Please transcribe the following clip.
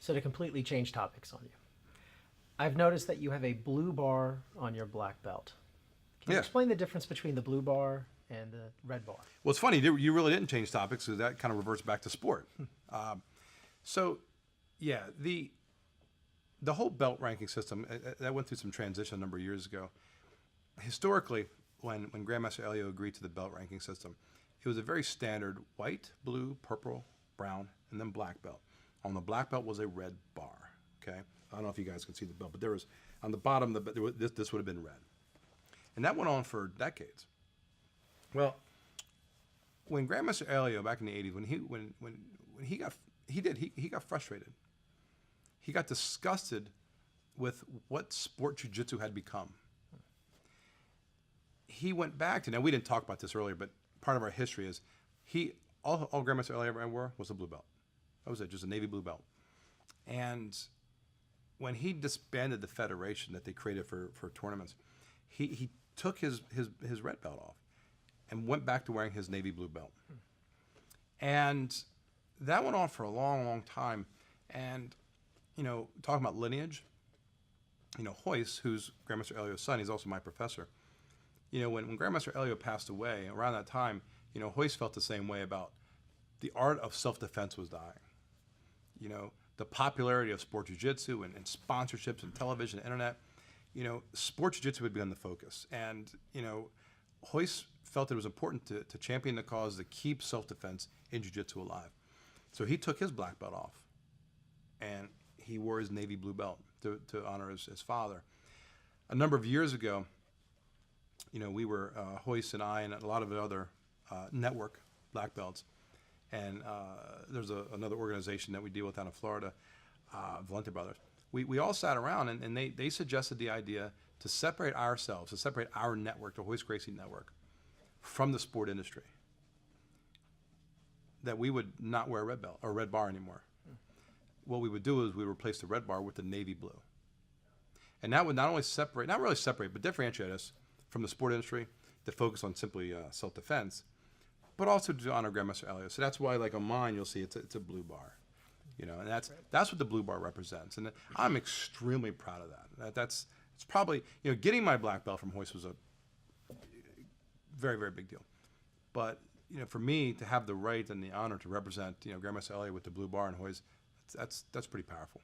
So to completely change topics on you, I've noticed that you have a blue bar on your black belt. Can you Yeah. explain the difference between the blue bar and the red bar? Well, it's funny. You really didn't change topics, because that kind of reverts back to sport. So, yeah, the whole belt ranking system that went through some transition a number of years ago. Historically, when Grandmaster Elio agreed to the belt ranking system, it was a very standard white, blue, purple, brown, and then black belt. On the black belt was a red bar. Okay, I don't know if you guys can see the belt, but there was on the bottom. This would have been red, and that went on for decades. Well, when Grandmaster Elio back in the '80s, he got frustrated. He got disgusted with what sport jiu-jitsu had become. He went back to, now we didn't talk about this earlier, but part of our history is all Grandmaster Elio ever wore was a blue belt. That was it, just a navy blue belt. And when he disbanded the federation that they created for tournaments, he took his red belt off and went back to wearing his navy blue belt. And that went on for a long, long time. And, talking about lineage, Hoist, who's Grandmaster Elio's son, he's also my professor. When Grandmaster Elio passed away, around that time, Hoist felt the same way about the art of self-defense was dying. The popularity of sport jiu-jitsu and sponsorships and television and internet, sport jiu-jitsu had become the focus. And, Hoist felt it was important to champion the cause to keep self-defense in jiu-jitsu alive. So he took his black belt off and he wore his navy blue belt to honor his father. A number of years ago, we were, Hoist and I and a lot of the other network black belts, and there's another organization that we deal with down in Florida, Valente Brothers. We all sat around and they suggested the idea to separate ourselves, to separate our network, the Hoist Gracie network, from the sport industry. That we would not wear a red belt or red bar anymore. What we would do is we would replace the red bar with the navy blue. And that would not only separate, not really separate, but differentiate us from the sport industry that focus on simply self-defense, but also to honor Grandmaster Elio. So that's why, like on mine, you'll see it's a blue bar, and that's what the blue bar represents, and I'm extremely proud of that. It's probably getting my black belt from Hoist was a very, very big deal, but for me to have the right and the honor to represent Grandmaster Elio with the blue bar and Hoist, that's pretty powerful.